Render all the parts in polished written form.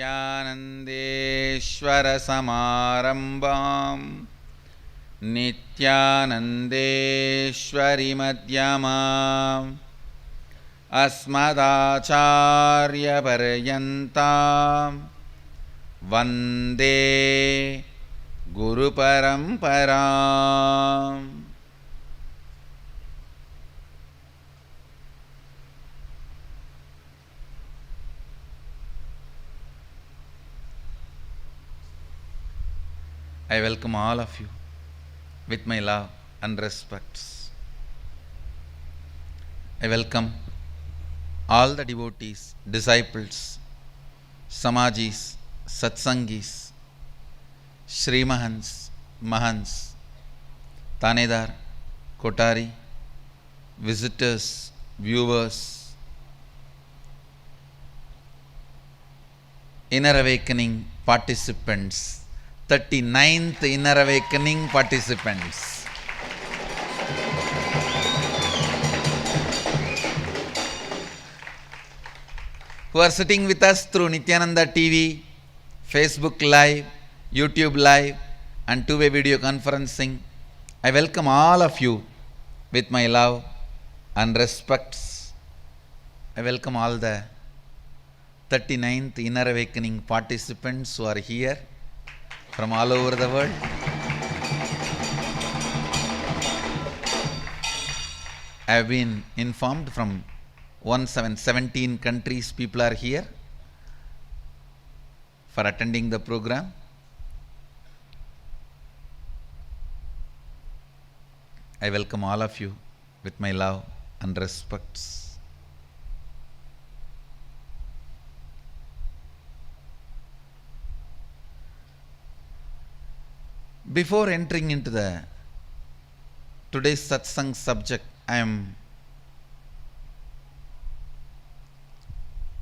नित्यानन्देश्वरसमारम्भां नित्यानन्देश्वरिमध्यमाम् अस्मदाचार्यपर्यन्तां वन्दे गुरुपरम्पराम्. I welcome all of you with my love and respects. I welcome all the devotees, disciples, Samajis, Satsangis, Srimahans, Mahans, Tanedar, Kotari, visitors, viewers, Inner Awakening participants, 39th Inner Awakening participants. Who are sitting with us through Nithyananda TV, Facebook Live, YouTube Live and two-way video conferencing. I welcome all of you with my love and respects. I welcome all the 39th Inner Awakening participants who are here from all over the world. I have been informed from 17 countries people are here for attending the program. I welcome all of you with my love and respects. Before entering into the today's satsang subject, I am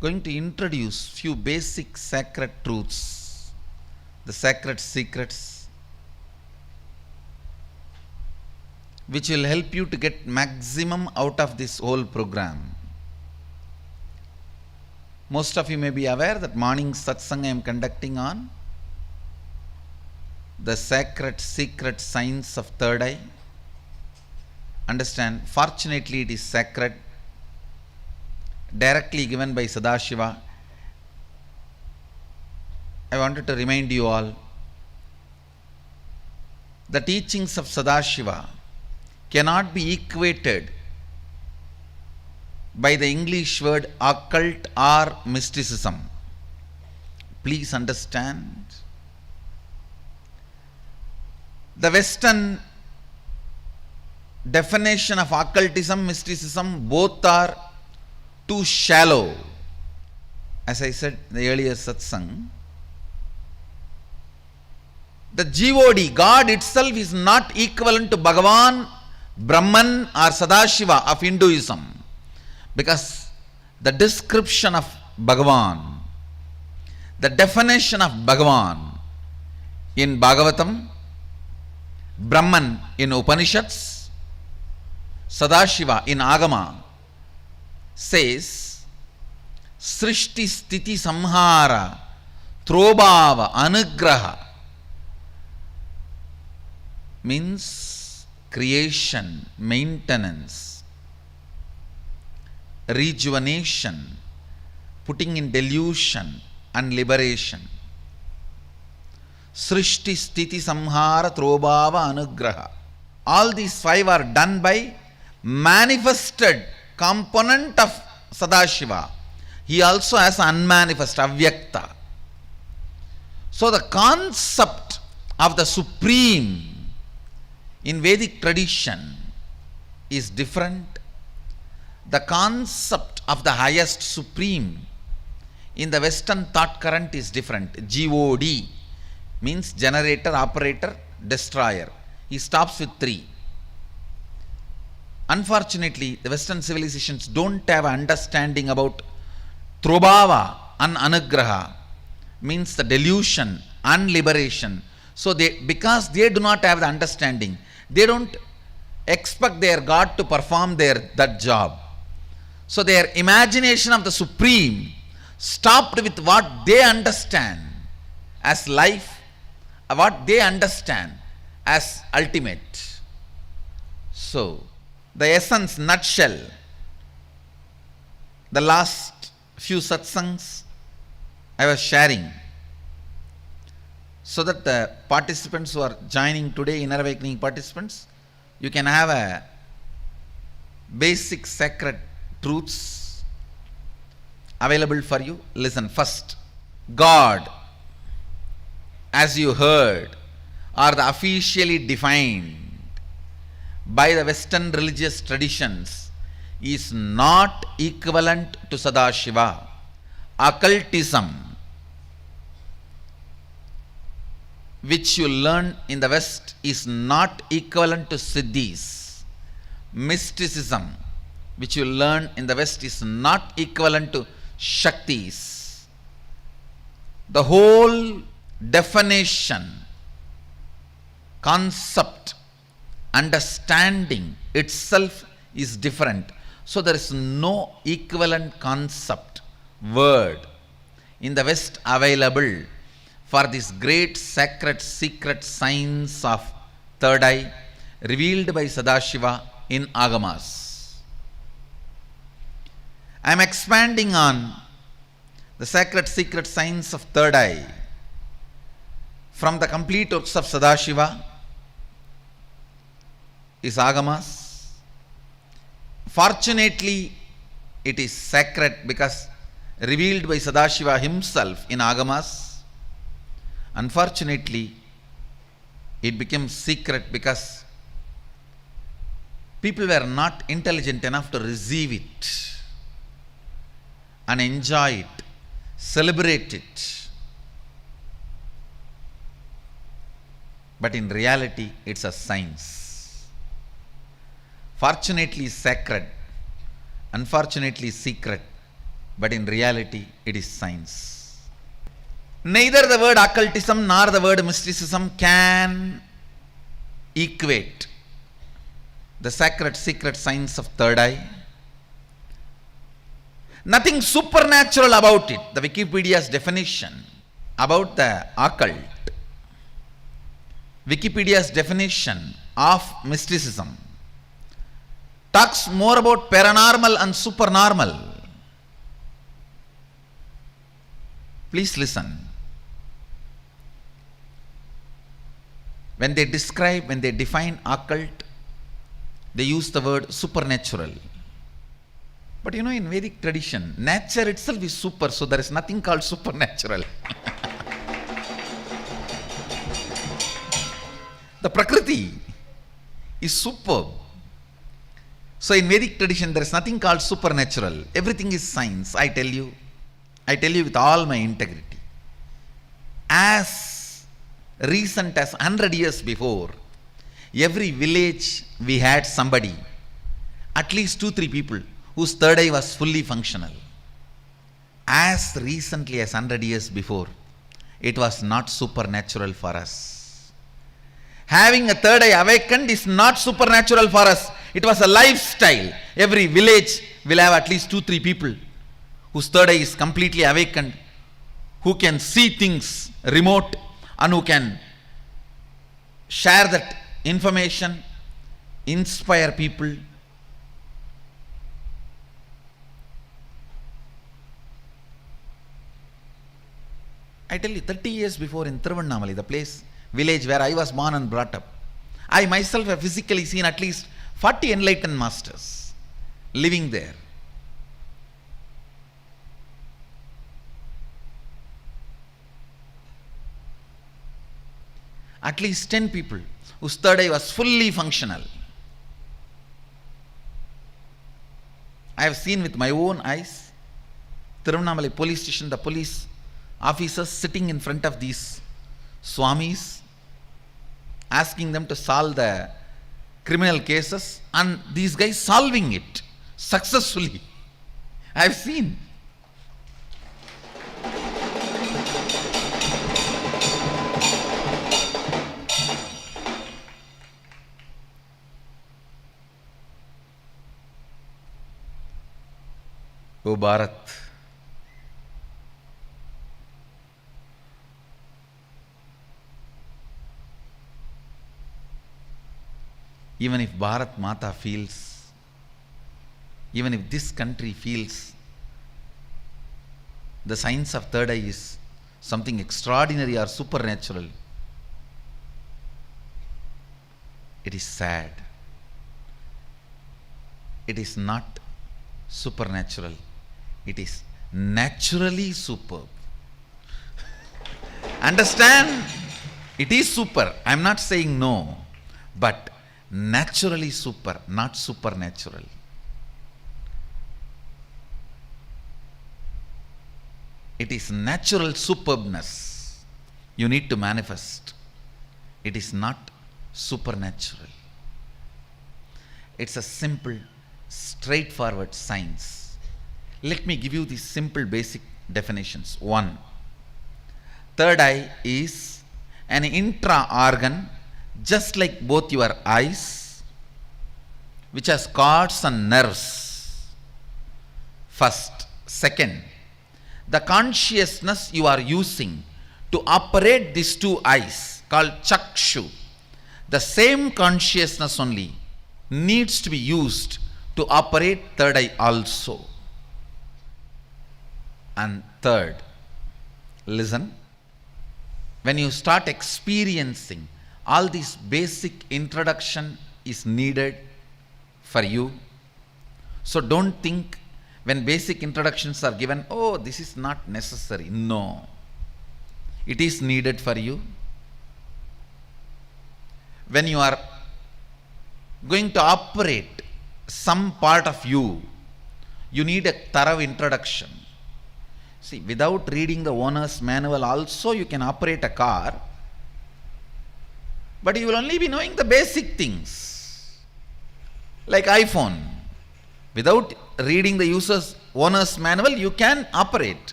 going to introduce few basic sacred truths, the sacred secrets, which will help you to get maximum out of this whole program. Most of you may be aware that morning satsang I am conducting on the sacred secret science of third eye. Understand, fortunately it is sacred, directly given by Sadashiva. I wanted to remind you all, the teachings of Sadashiva cannot be equated by the English word occult or mysticism. Please understand. The Western definition of occultism, mysticism, both are too shallow. As I said in the earlier satsang, the God, God itself is not equivalent to Bhagavan, Brahman or Sadashiva of Hinduism, because the description of Bhagavan, the definition of Bhagavan in Bhagavatam, Brahman in Upanishads, Sadashiva in Agama says Srishti Sthiti Samhara Trobhava Anugraha, means creation, maintenance, rejuvenation, putting in delusion and liberation. Srishti Sthiti Samhara Trobhava Anugraha. All these five are done by manifested component of Sadashiva. He also has unmanifest, avyakta. So the concept of the supreme in Vedic tradition is different. The concept of the highest supreme in the Western thought current is different. God means generator, operator, destroyer. He stops with 3. Unfortunately, the Western civilizations don't have understanding about Trobhava and Anugraha, means the delusion and liberation. So because they do not have the understanding, they don't expect their God to perform that job. So their imagination of the Supreme stopped with what they understand as life, what they understand as ultimate. So, the essence, nutshell, the last few satsangs I was sharing, so that the participants who are joining today, Inner Awakening participants, you can have a basic sacred truths available for you. Listen first. God, as you heard, are the officially defined by the Western religious traditions, is not equivalent to Sadashiva. Occultism, which you learn in the West, is not equivalent to Siddhis. Mysticism, which you learn in the West, is not equivalent to Shaktis. The whole definition, concept, understanding itself is different. So there is no equivalent concept, word in the West available for this great sacred secret science of third eye revealed by Sadashiva in Agamas. I am expanding on the sacred secret science of third eye from the complete works of Sadashiva is Agamas. Fortunately, it is sacred because revealed by Sadashiva himself in Agamas. Unfortunately, it became secret because people were not intelligent enough to receive it and enjoy it, celebrate it. But in reality, it's a science. Fortunately sacred, unfortunately secret, but in reality it is science. Neither the word occultism nor the word mysticism can equate the sacred secret science of third eye. Nothing supernatural about it. The Wikipedia's definition about the occult, Wikipedia's definition of mysticism, talks more about paranormal and supernormal. Please listen. When they describe, when they define occult, they use the word supernatural. But you know, in Vedic tradition, nature itself is super, so there is nothing called supernatural. The Prakriti is superb. So in Vedic tradition, there is nothing called supernatural. Everything is science, I tell you with all my integrity. As recent as 100 years before, every village we had somebody, at least 2-3 people, whose third eye was fully functional. As recently as 100 years before, it was not supernatural for us. Having a third eye awakened is not supernatural for us. It was a lifestyle. Every village will have at least 2-3 people whose third eye is completely awakened, who can see things remote and who can share that information, inspire people. I tell you, 30 years before in Tiruvannamali, the place, village where I was born and brought up, I myself have physically seen at least 40 enlightened masters living there. At least 10 people whose third eye was fully functional. I have seen with my own eyes, Tiruvannamali police station, the police officers sitting in front of these swamis, asking them to solve the criminal cases, and these guys solving it successfully. I have seen. O Bharat, Even if Bharat Mata feels, even if this country feels the science of third eye is something extraordinary or supernatural, it is sad. It is not supernatural. It is naturally superb. Understand? It is super. I am not saying no. But naturally super, not supernatural. It is natural superbness. You need to manifest. It is not supernatural. It's a simple, straightforward science. Let me give you these simple basic definitions. 1. Third eye is an intra-organ just like both your eyes, which has cords and nerves. First. Second, the consciousness you are using to operate these two eyes, called chakshu, the same consciousness only needs to be used to operate third eye also. And third, listen, when you start experiencing, all this basic introduction is needed for you. So don't think when basic introductions are given, oh, this is not necessary. No. It is needed for you. When you are going to operate some part of you, you need a thorough introduction. See, without reading the owner's manual also you can operate a car, but you will only be knowing the basic things. Like iPhone. Without reading the owner's manual, you can operate,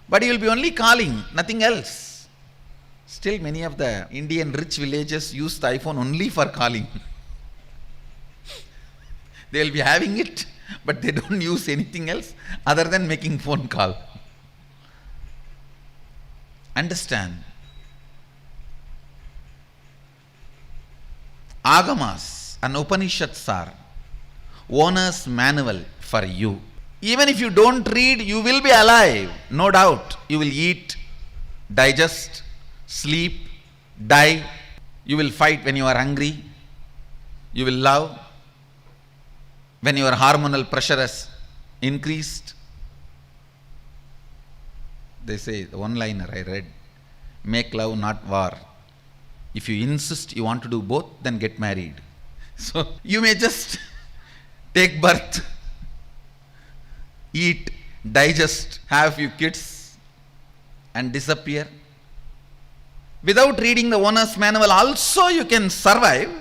but you will be only calling, nothing else. Still, many of the Indian rich villages use the iPhone only for calling. They will be having it, but they don't use anything else other than making phone call. Understand? Agamas and Upanishads are owner's manual for you. Even if you don't read, you will be alive, no doubt. You will eat, digest, sleep, die. You will fight when you are hungry. You will love when your hormonal pressure has increased. They say, the one-liner I read, make love, not war. If you insist you want to do both, then get married. So you may just take birth, eat, digest, have a few kids, and disappear. Without reading the owner's manual also you can survive,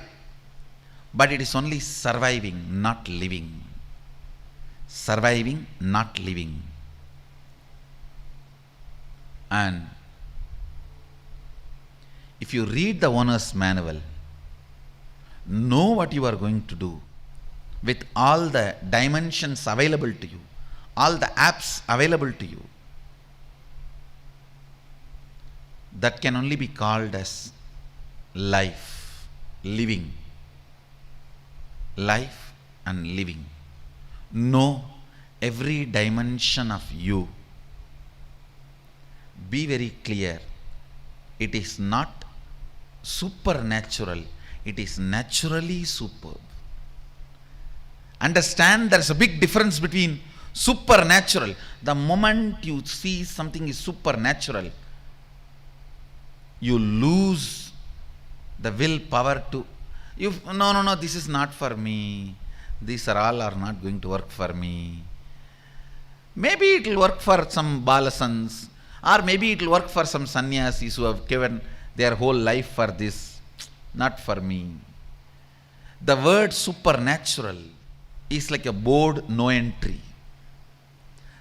but it is only surviving, not living. Surviving, not living. And if you read the owner's manual, know what you are going to do with all the dimensions available to you, all the apps available to you, that can only be called as life, living. Life and living. Know every dimension of you. Be very clear. It is not supernatural. It is naturally superb. Understand, there is a big difference between supernatural. The moment you see something is supernatural, you lose the willpower to, no, this is not for me. These are not going to work for me. Maybe it will work for some balasans, or maybe it will work for some sannyasis who have given their whole life for this. Not for me. The word supernatural is like a board, no entry.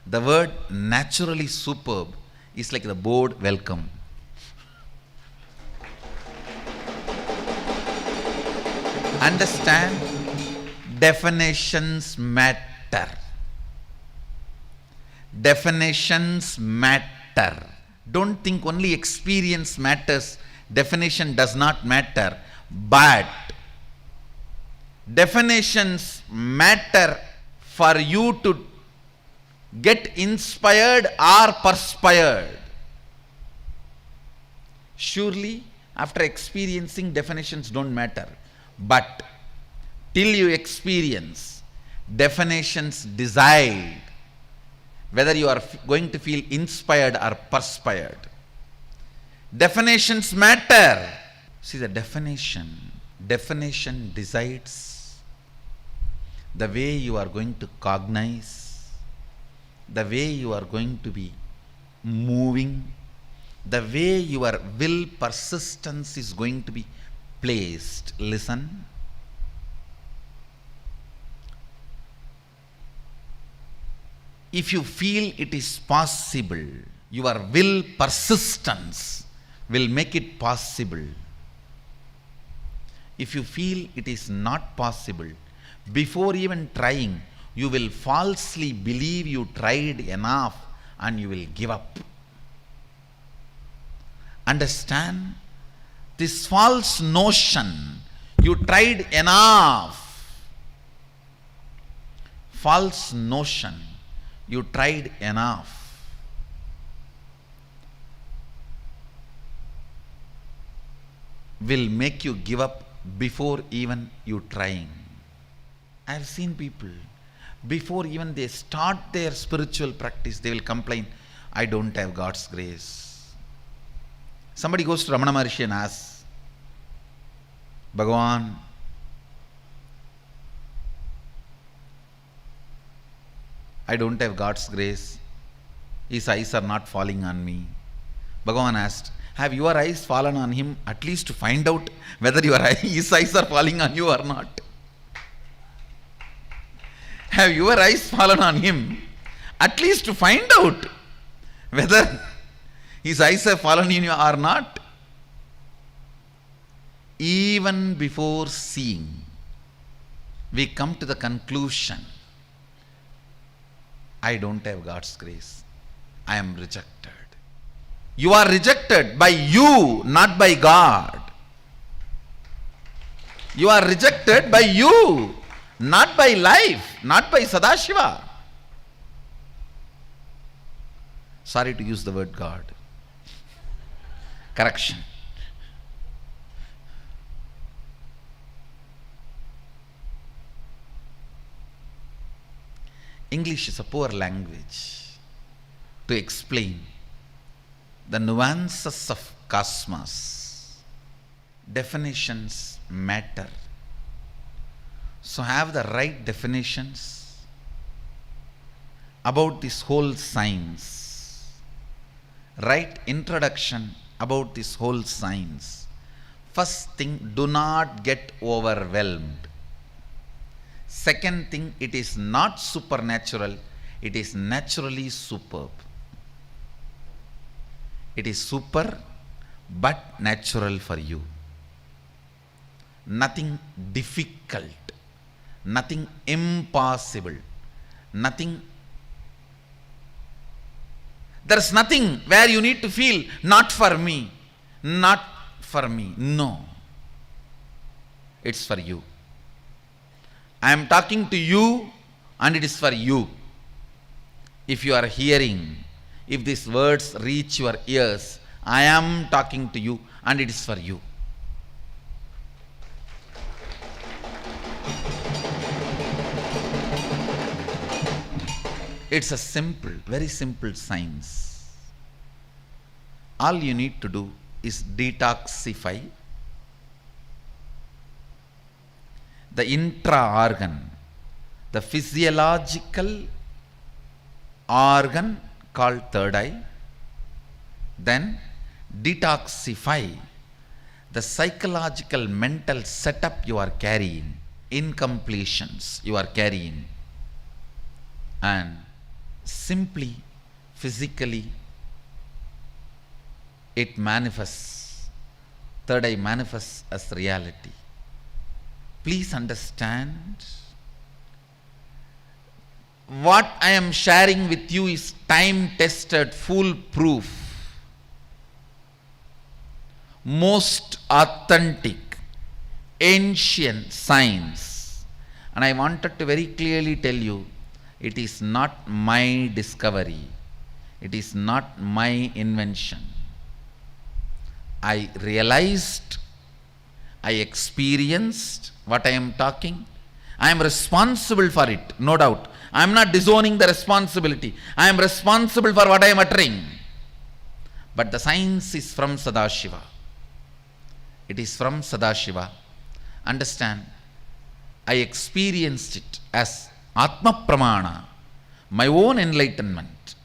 The word naturally superb is like the board, welcome. Understand? Definitions matter. Definitions matter. Don't think only experience matters. Definition does not matter. But definitions matter for you to get inspired or perspired. Surely, after experiencing, definitions don't matter. But till you experience, definitions decide whether you are going to feel inspired or perspired. Definitions matter. See, the definition decides the way you are going to cognize, the way you are going to be moving, the way your will persistence is going to be placed. Listen. If you feel it is possible, your will persistence will make it possible. If you feel it is not possible, before even trying, you will falsely believe you tried enough and you will give up. Understand? This false notion, you tried enough. False notion, you tried enough. Will make you give up before even you trying. I have seen people, before even they start their spiritual practice, they will complain, I don't have God's grace. Somebody goes to Ramana Maharshi and asks, Bhagavan, I don't have God's grace. His eyes are not falling on me. Bhagavan asked, have your eyes fallen on him at least to find out whether his eyes are falling on you or not? Have your eyes fallen on him at least to find out whether his eyes have fallen on you or not? Even before seeing, we come to the conclusion, I don't have God's grace. I am rejected. You are rejected by you, not by God. You are rejected by you, not by life, not by Sadashiva. Sorry to use the word God. Correction. English is a poor language to explain the nuances of cosmos. Definitions matter. So have the right definitions about this whole science. Right introduction about this whole science. First thing, do not get overwhelmed. Second thing, it is not supernatural, it is naturally superb. It is super but natural for you. Nothing difficult, nothing impossible, nothing. There is nothing where you need to feel, not for me, not for me. No. It's for you. I am talking to you and it is for you. If you are hearing, if these words reach your ears, I am talking to you and it is for you. It's a simple, very simple science. All you need to do is detoxify the intra-organ, the physiological organ called third eye, then detoxify the psychological mental setup you are carrying, incompletions you are carrying, and simply physically it manifests, third eye manifests as reality. Please understand, what I am sharing with you is time-tested, foolproof, most authentic, ancient science. And I wanted to very clearly tell you, it is not my discovery. It is not my invention. I realized, I experienced what I am talking. I am responsible for it, no doubt. I am not disowning the responsibility. I am responsible for what I am uttering. But the science is from Sadashiva. It is from Sadashiva. Understand, I experienced it as Atma Pramana, my own enlightenment.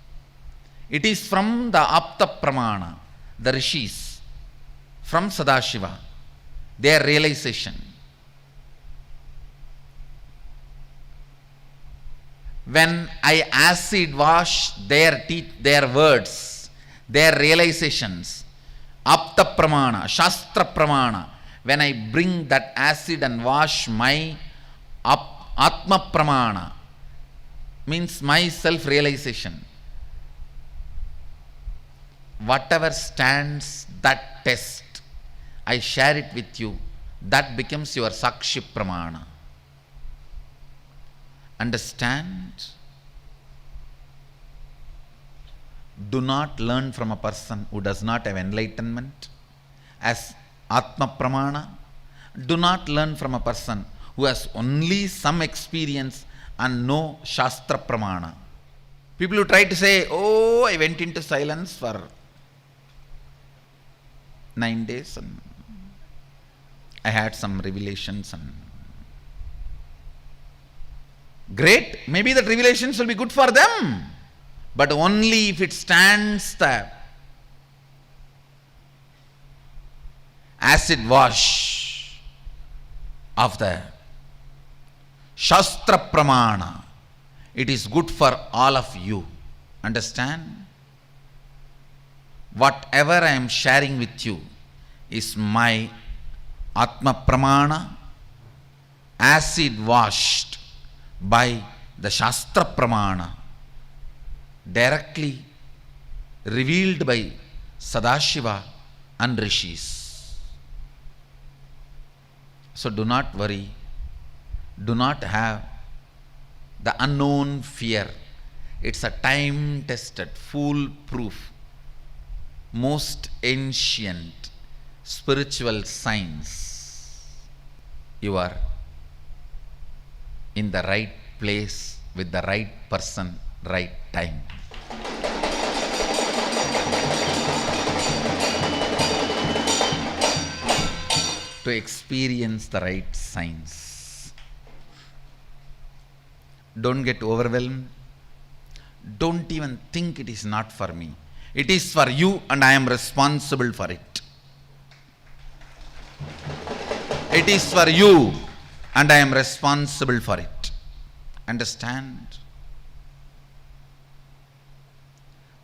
It is from the Apta Pramana, the Rishis, from Sadashiva, their realization. When I acid wash their words, their realizations, Apta Pramana, Shastra Pramana, when I bring that acid and wash my Atma Pramana, means my self-realization, whatever stands that test, I share it with you. That becomes your Sakshi Pramana. Understand? Do not learn from a person who does not have enlightenment as Atma Pramana. Do not learn from a person who has only some experience and no Shastra Pramana. People who try to say, oh, I went into silence for 9 days and I had some revelations, and great, maybe that revelations will be good for them, but only if it stands the acid wash of the Shastra Pramana. It is good for all of you. Understand? Whatever I am sharing with you is my Atma Pramana, acid washed by the Shastra Pramana, directly revealed by Sadashiva and Rishis. So do not worry, do not have the unknown fear. It's a time-tested, foolproof, most ancient spiritual science. You are in the right place with the right person, right time. To experience the right science. Don't get overwhelmed. Don't even think it is not for me. It is for you and I am responsible for it. It is for you and I am responsible for it. Understand?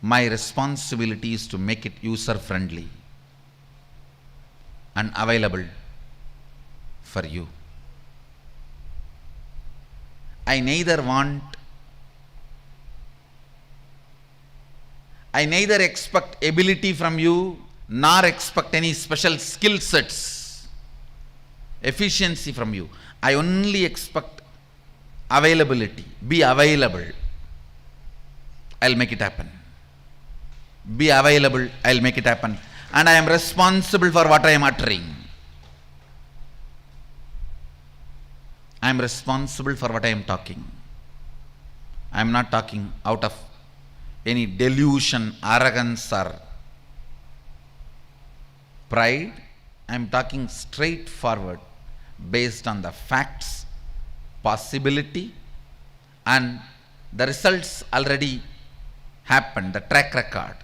My responsibility is to make it user-friendly and available for you. I neither expect ability from you, nor expect any special skill sets, efficiency from you. I only expect availability. Be available. I'll make it happen. Be available. I'll make it happen. And I am responsible for what I am uttering. I am responsible for what I am talking. I am not talking out of any delusion, arrogance or pride. I am talking straightforward based on the facts, possibility, and the results already happened, the track record.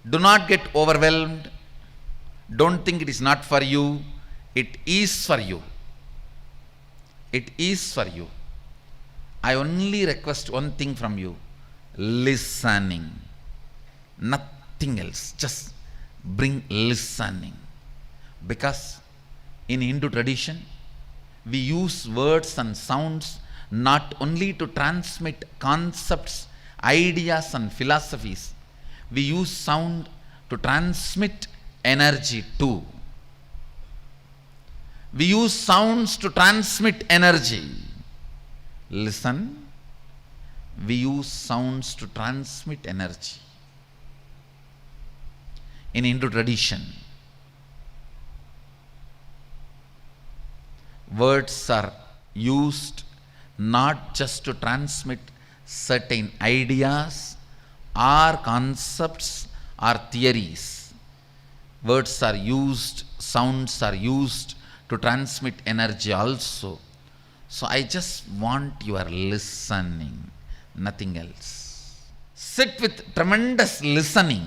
Do not get overwhelmed. Don't think it is not for you. It is for you. It is for you. I only request one thing from you: listening. Nothing else. Just bring listening. Because in Hindu tradition, we use words and sounds not only to transmit concepts, ideas and philosophies. We use sound to transmit energy too. We use sounds to transmit energy. Listen. We use sounds to transmit energy. In Hindu tradition, words are used not just to transmit certain ideas or concepts or theories. Words are used, sounds are used to transmit energy also. So I just want your listening, nothing else. Sit with tremendous listening.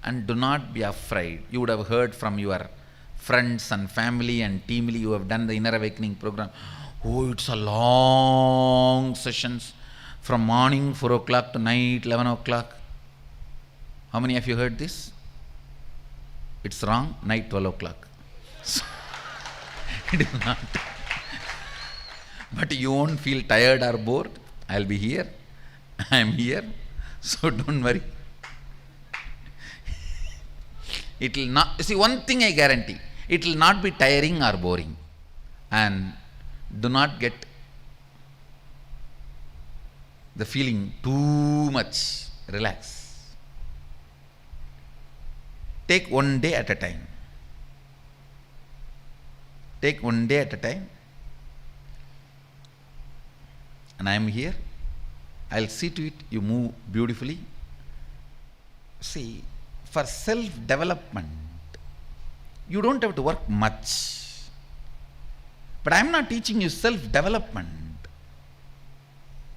And do not be afraid. You would have heard from your friends and family and team who have done the Inner Awakening program. Oh, it's a long sessions from morning 4 o'clock to night 11 o'clock. How many of you heard this? It's wrong, night 12 o'clock. So, it is not. But you won't feel tired or bored. I'll be here. I am here. So don't worry. It will not, see, one thing I guarantee, it will not be tiring or boring. And do not get the feeling too much. Relax. Take one day at a time. Take one day at a time. And I am here. I'll see to it you move beautifully. See, for self-development, you don't have to work much. But I am not teaching you self-development.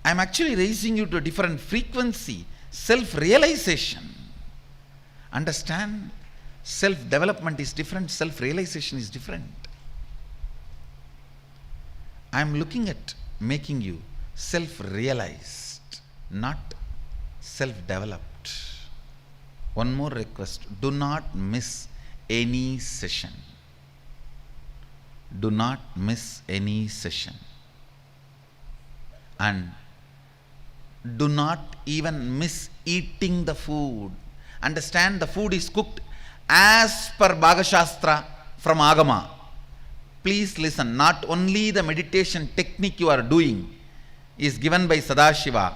I am actually raising you to a different frequency, self-realization. Understand? Self-development is different, self-realization is different. I am looking at making you self-realized, not self-developed. One more request, do not miss any session. Do not miss any session. And do not even miss eating the food. Understand, the food is cooked as per Bhagashastra from Agama. Please listen, not only the meditation technique you are doing is given by Sadashiva,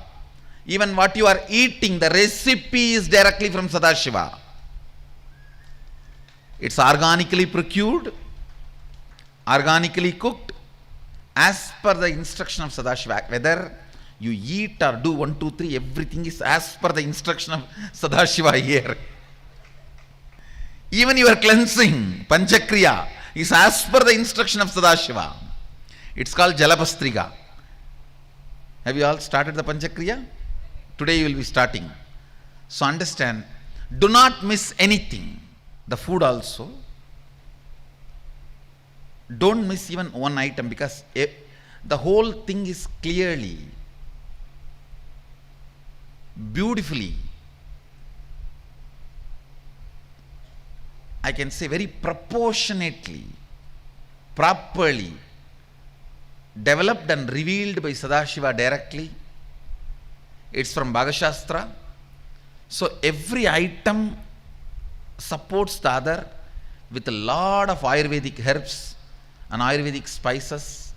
even what you are eating, the recipe is directly from Sadashiva. It's organically procured, organically cooked, as per the instruction of Sadashiva. Whether you eat or do 1, 2, 3, everything is as per the instruction of Sadashiva here. Even your cleansing, Panchakriya, is as per the instruction of Sadashiva. It's called Jalapastriga. Have you all started the Panchakriya? Today you will be starting. So understand, do not miss anything. The food also. Don't miss even one item, because the whole thing is clearly, beautifully, I can say very proportionately, properly developed and revealed by Sadashiva directly. It's from Bhagashastra. So every item supports the other with a lot of Ayurvedic herbs and Ayurvedic spices.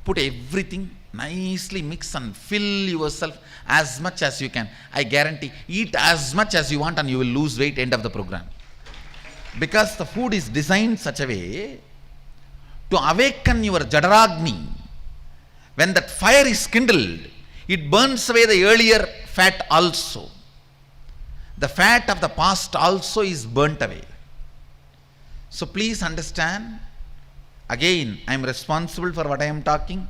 Put everything, nicely mix and fill yourself as much as you can. I guarantee, eat as much as you want and you will lose weight end of the program. Because the food is designed such a way to awaken your Jadaragni. When that fire is kindled, it burns away the earlier fat also. The fat of the past also is burnt away. So please understand, again, I am responsible for what I am talking.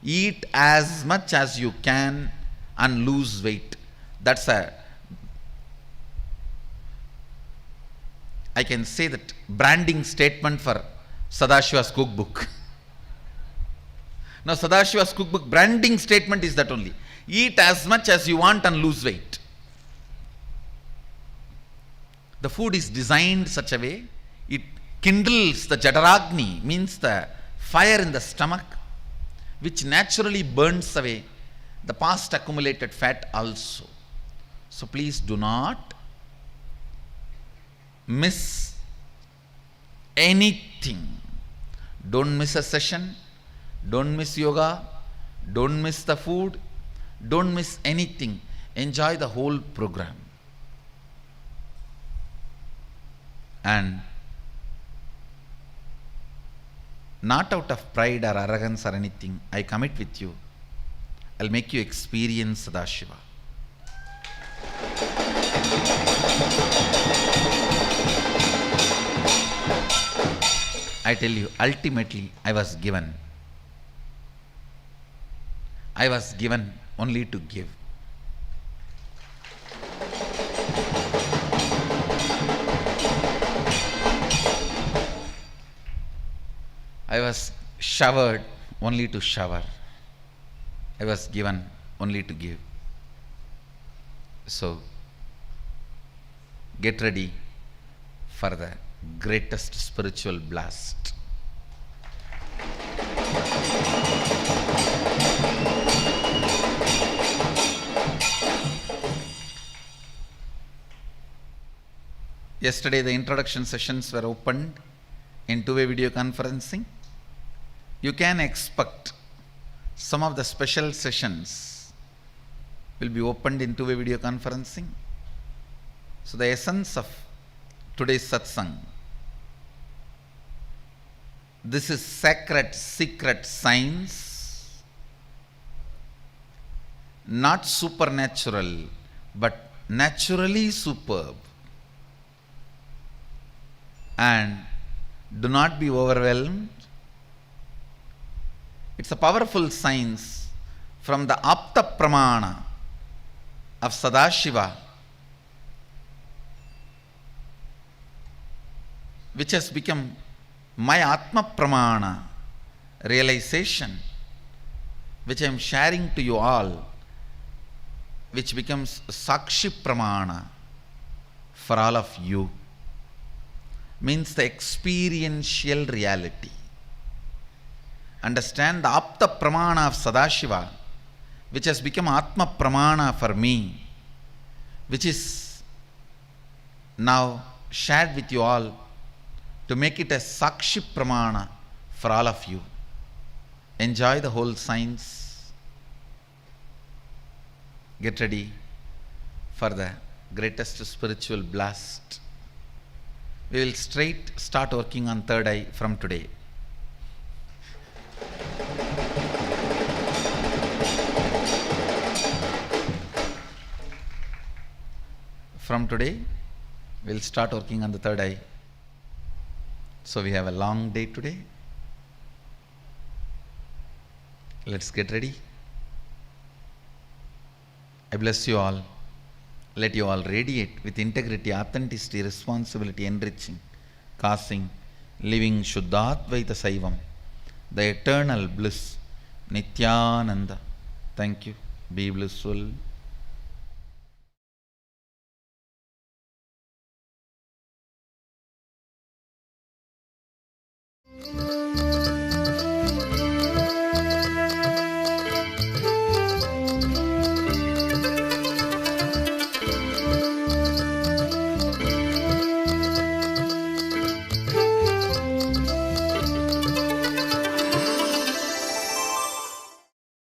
Eat as much as you can and lose weight. That's I can say that branding statement for Sadashiva's cookbook. Now Sadashiva's cookbook branding statement is that only. Eat as much as you want and lose weight. The food is designed such a way, it kindles the Jadaragni, means the fire in the stomach, which naturally burns away the past accumulated fat also. So please do not miss anything. Don't miss a session, don't miss yoga, don't miss the food, don't miss anything. Enjoy the whole program. And not out of pride or arrogance or anything, I commit with you, I'll make you experience Sadashiva. I tell you, ultimately, I was given only to give. I was showered only to shower. I was given only to give. So, get ready for the greatest spiritual blast. Yesterday the introduction sessions were opened in two-way video conferencing. You can expect some of the special sessions will be opened in two-way video conferencing. So the essence of today's satsang, this is sacred, secret science, not supernatural, but naturally superb. And do not be overwhelmed. It's a powerful science from the Apta Pramana of Sadashiva, which has become my Atma Pramana realization, which I am sharing to you all, which becomes Sakshi Pramana for all of you. Means the experiential reality. Understand the Apta Pramana of Sadashiva, which has become Atma Pramana for me, which is now shared with you all to make it a Sakshi Pramana for all of you. Enjoy the whole science. Get ready for the greatest spiritual blast. We will straight start working on third eye from today. From today, we will start working on the third eye. So we have a long day today. Let's get ready. I bless you all. Let you all radiate with integrity, authenticity, responsibility, enriching, causing, living Shuddhadvaita Saivam, the eternal bliss, Nithyananda. Thank you. Be blissful.